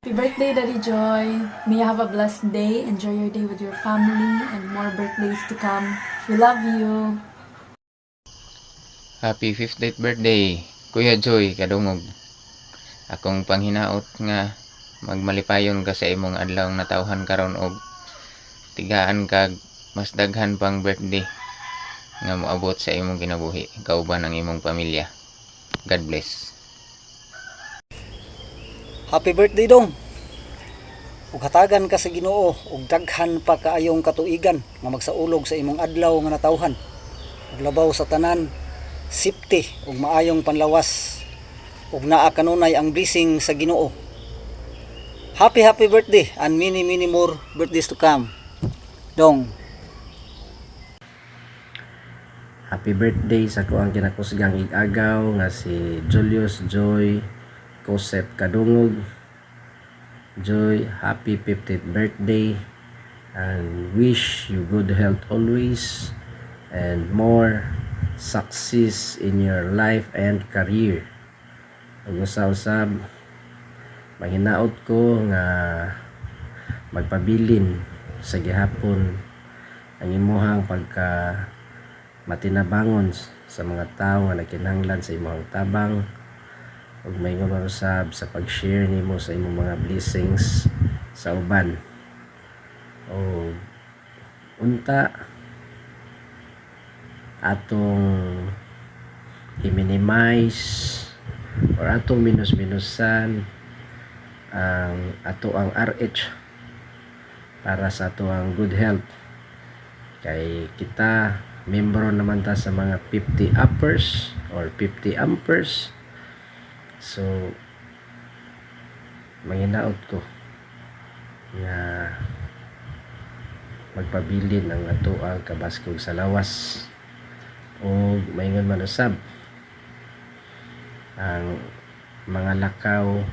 Happy birthday, Daddy Joy. May you have a blessed day. Enjoy your day with your family and more birthdays to come. We love you. Happy 50th birthday, Kuya Joy kadungog. Akong panghinaot nga magmalipayon ka sa imong adlaw nga natawhan karon og tigaan kag mas daghan pang birthday nga moabot sa imong kinabuhi kauban ang imong pamilya. God bless. Happy birthday dong. Ug hatagan ka sa Ginoo ug daghan pa kaayong katuigan nga magsaulog sa imong adlaw nga natawhan. Ug labaw sa tanan, safety ug maayong panlawas ug naa kanunay ang blessing sa Ginoo. Happy birthday and many more birthdays to come. Dong. Happy birthday sa ko ang kinakusgang igagaw nga si Julius Joy Joseph Kadungog. Joy, happy 50th birthday and wish you good health always and more success in your life and career. Ug usab manghinaot ko nga magpabilin sa gihapon ang imuhang pagka matinabangon sa mga tao nga nagkinahanglan sa imong tabang ug maingon usab sa pag-share nimo sa imong mga blessings sa uban. O unta atong i-minimize or atong minus-minusan ang ato ang RH para sa ato ang good health. Kay kita membro naman ta sa mga 50 uppers or 50 ampers. So manginaot ko nga magpabilin ang ato ang kabaskog sa lawas o maingon man usab ang mga lakaw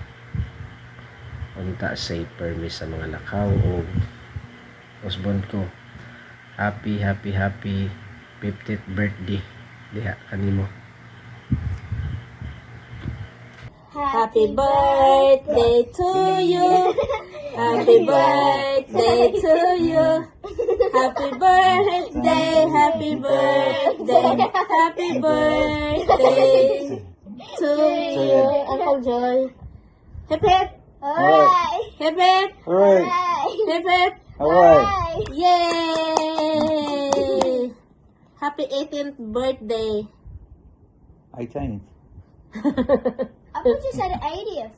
unta say permis sa mga lakaw o usbon ko happy 50th birthday diha kanimo. Happy birthday to you. Happy birthday to you. Happy birthday, happy birthday, happy birthday to you, Uncle Joy. Hip hip. Hooray! Hip hip. Hooray! Hip hip. Hooray! Yay! Happy 18th birthday. I Chinese. I thought you said 80th.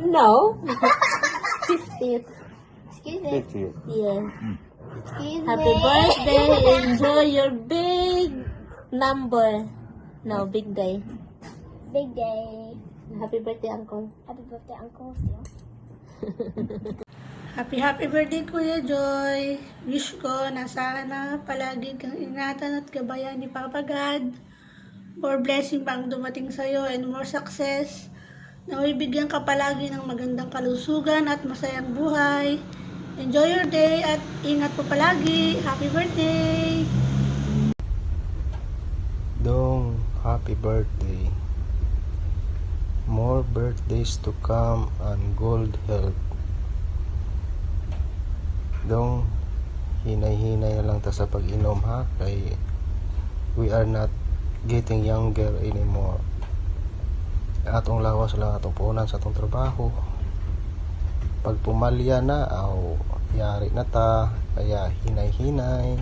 No. 50th. Excuse me. Yeah. Excuse Happy me. birthday. Enjoy your big number. No, big day. Big day. Happy birthday, Uncle. Happy birthday, Uncle. Still. Happy birthday Kuya Joy. Wish ko na sana palagi kang ingatan at gabayan ni Papa God. More blessing pa ang dumating sa'yo and more success. Naway bigyan ka palagi ng magandang kalusugan at masayang buhay. Enjoy your day at ingat po palagi. Happy birthday! Dong, happy birthday. More birthdays to come and good health. Dong, hinay-hinay na lang ta sa pag-inom ha, kay we are not getting younger anymore. Atong lawas lang atong punan sa atong trabaho. Pag pumalya na, yari na ta, kaya hinay-hinay,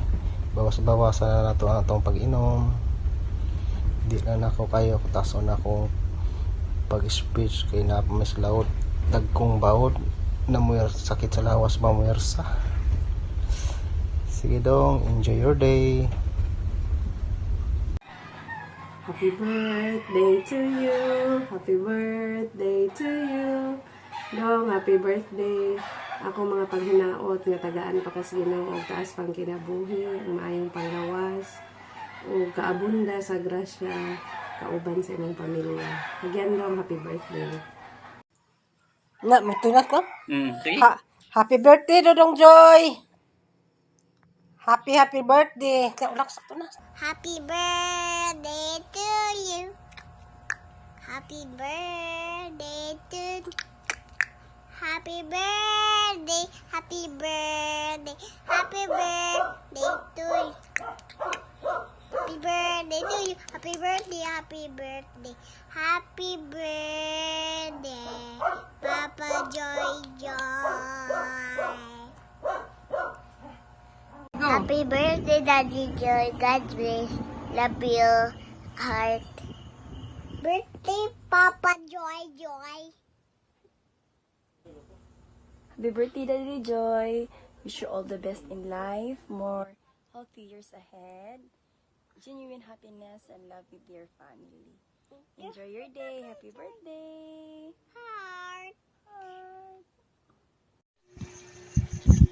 bawas-bawasan na nato ang atong pag-inom. Di na nako kayo tason na akong pag-speech kay napamis laod dagkong bawod na muyer sakit sa lawas mamuyersa. Sige dong, enjoy your day. Happy birthday to you. Happy birthday to you. Dong, happy birthday. Ako mga paghinaot nga tagaan pa kas Ginoo og taas pang kinabuhi, ang maayong panglawas ug kaabunda sa grasya kauban sa imong pamilya. Again, Dong, happy birthday. Na, magtunat ko? Sige. Happy birthday Dodong Joy. Happy birthday. Ulak sa tunas. Happy birthday to you. Happy birthday to. Happy birthday, happy birthday, happy birthday to you. Happy birthday to you. Happy birthday, happy birthday. Happy birthday, Papa Joy Joy. Happy birthday, Daddy Joy. God bless. Love you. Heart. Birthday, Papa Joy Joy. Happy birthday, Daddy Joy. Wish you all the best in life, more healthy years ahead, genuine happiness and love with your family. Enjoy your day. Happy birthday. Heart.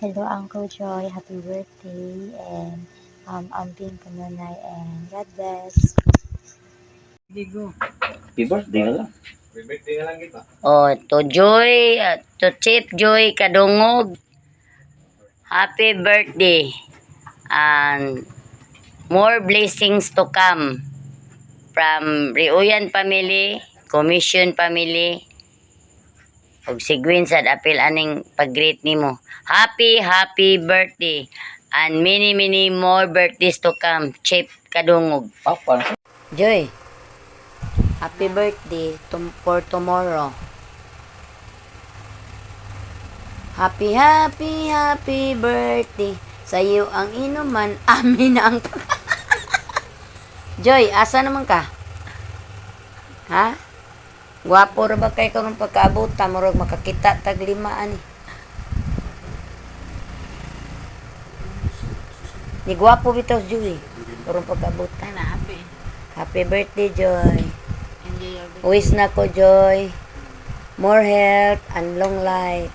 Hello, Uncle Joy. Happy birthday. And I'm being Kanonay and God bless. Oh, to Joy, to Chief Joy Kadungog, happy birthday and more blessings to come from Riuyan family, Commission family, ug sigwin sad apil aning pag-greet nimo. Happy birthday and many more birthdays to come, Chief Kadungog. Joy, happy birthday for tomorrow. Happy birthday. Sa'yo ang inuman, amin ang... Joy, asa naman ka? Ha? Gwapo ra ba kay karong pagkaabota, murag makakita tag limaan ni. Ni gwapo bitaw Joy. Karong pagkaabota na happy. Happy birthday, Joy. Wish na ko, Joy. More health and long life.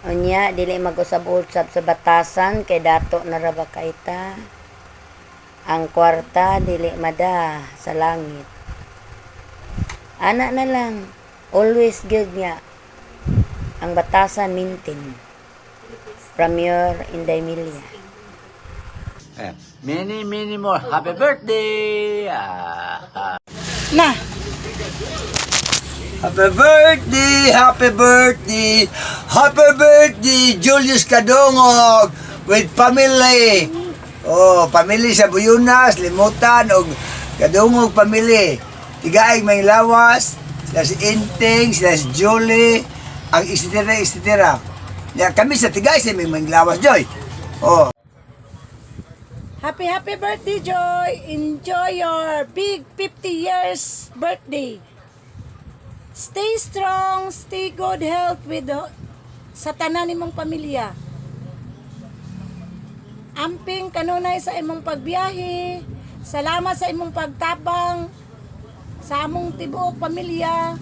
Unya, dili mag-usab-usab sa batasan kay dato na ra ba kaita. Ang kwarta dili mada sa langit. Ana na lang, always good niya. Ang batasan maintain. From your Inday Emilia. Many more. Happy birthday! Na! Happy birthday! Happy birthday! Happy birthday, Julius Kadungog with family! Oh, family sa Buyunas, Limutan, o Kadungog family. Tigaig may lawas, sila si Inting, sila si Julie, ang istitira. Ya, kami sa Tigaig sa may lawas, Joy. Oh. Happy birthday, Joy. Enjoy your big 50 years birthday. Stay strong, stay good health with sa tanan nimong pamilya. Amping kanunay sa imong pagbiyahe. Salamat sa imong pagtabang sa among tibuok pamilya.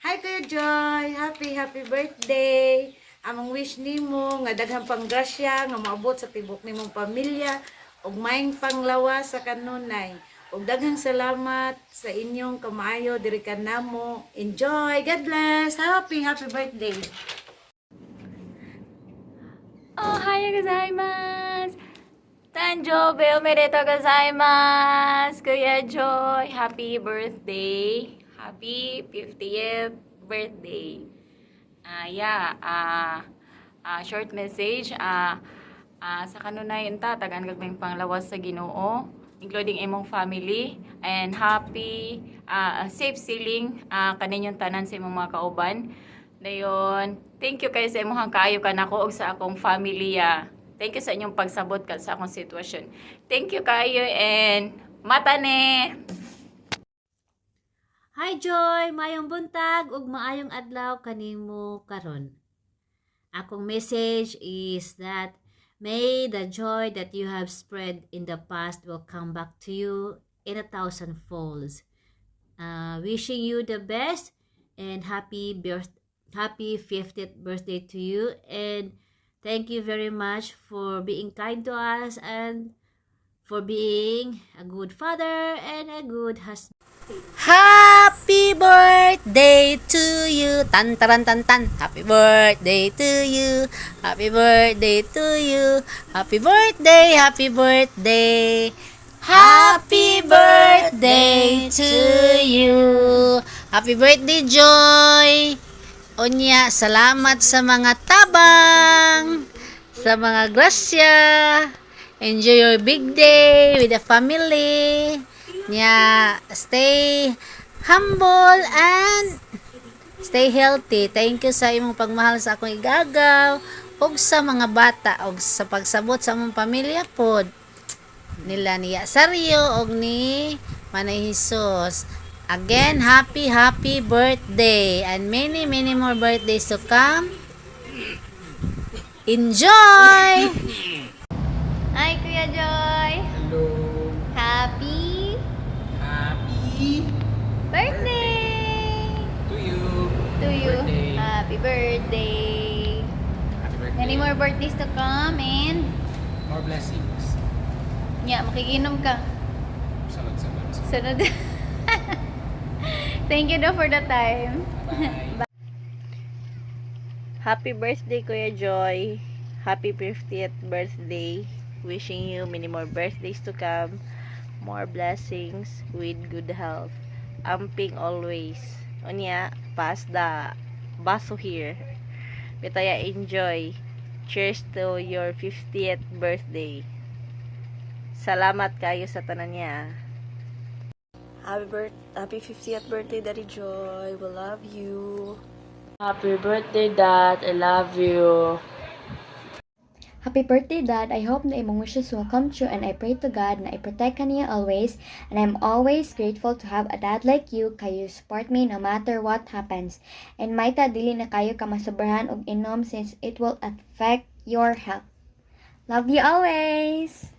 Hi Kuya Joy! Happy birthday! Among wish nimo nga daghang panggrasya nga maabot sa tibok nimong pamilya ug maayong panglawas sa kanunay. Ug daghang salamat sa inyong kamaayo diri kanamo. Enjoy! God bless! Happy birthday! Ohayou gozaimasu! Tanjoubi omedetou gozaimasu! Kuya Joy, happy birthday! Happy 50th birthday! Short message. Sa kanunay ta tagaan kag panglawas sa Ginoo, including imong family, and happy safe sailing kaninyong tanan sa imong mga kauban. Dayon, thank you kay sa imong kaayo kanako og sa akong family. Thank you sa inyong pagsabot sa akong sitwasyon. Thank you kayo and matane. Hi Joy, maayong buntag ug maayong adlaw kanimo karon. Akong message is that may the joy that you have spread in the past will come back to you in 1,000 folds. Wishing you the best and happy 50th birthday to you, and thank you very much for being kind to us and for being a good father and a good husband. Happy birthday to you. Tan taran tan tan. Happy birthday to you. Happy birthday to you. Happy birthday, happy birthday. Happy birthday to you. Happy birthday, Joy. Unya, salamat sa mga tabang, sa mga grasya. Enjoy your big day with the family. Nya, stay humble and stay healthy. Thank you sa imong pagmahal sa akong igagaw ug sa mga bata ug sa pagsabot sa among pamilya pod nila niya Sario ug ni Manay Jesus. Again, happy birthday and many more birthdays to come. Enjoy! Hi, Kuya Joy! Hello. Happy birthday! To you. To you. Birthday. Happy birthday! Happy birthday. Many more birthdays to come and More blessings. makikinom ka. Sunod. Sunod. Thank you daw for the time. Bye. Happy birthday, Kuya Joy. Happy 50th birthday. Wishing you many more birthdays to come. More blessings with good health. Amping always. Unya, pass the baso here. Bitaya enjoy. Cheers to your 50th birthday. Salamat kayo sa tanan niya. Happy 50th birthday, Daddy Joy. We love you. Happy birthday, Dad. I love you. Happy birthday, Dad. I hope na imong wishes will come true and I pray to God na i-protect ka niya always. And I'm always grateful to have a dad like you kay you support me no matter what happens. And maita dili na kayo ka masobrahan og inom since it will affect your health. Love you always!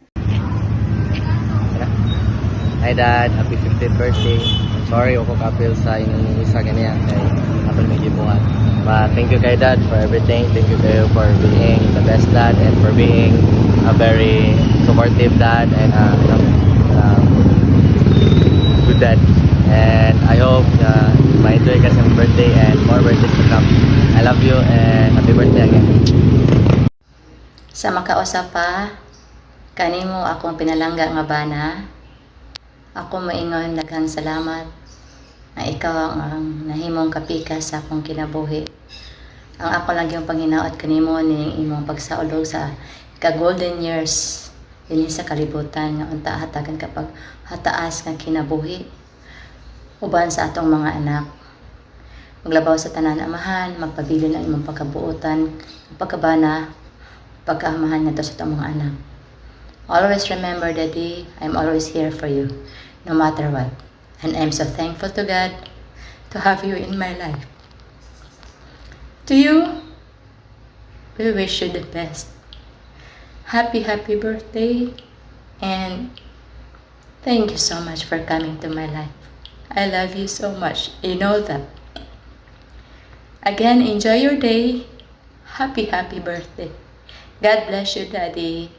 Hi Dad, happy 50th birthday. I'm sorry ako kapil sa inyong isa ganyan kay kapil may gibuhat. But thank you kay Dad for everything. Thank you kayo for being the best dad and for being a very supportive dad and good dad. And I hope ma-enjoy ka sa birthday and more birthdays to come. I love you and happy birthday again. Sa makausap pa, kanimo akong pinalangga nga bana. Ako maingon daghang salamat na ikaw ang nahimong kapika sa akong kinabuhi. Ang ako lang yung panghinaot kanimo ning imong pagsaulog sa ka-golden years dinhi sa kalibutan nga unta hatagan kapag hataas nga kinabuhi uban sa atong mga anak. Maglabaw sa tanan amahan, magpabilin ang imong pagkabuotan, pagkabana, pagkaamahan ngadto sa atong mga anak. Always remember, Daddy, I'm always here for you, no matter what. And I'm so thankful to God to have you in my life. To you, we wish you the best. Happy birthday. And thank you so much for coming to my life. I love you so much. You know that. Again, enjoy your day. Happy birthday. God bless you, Daddy.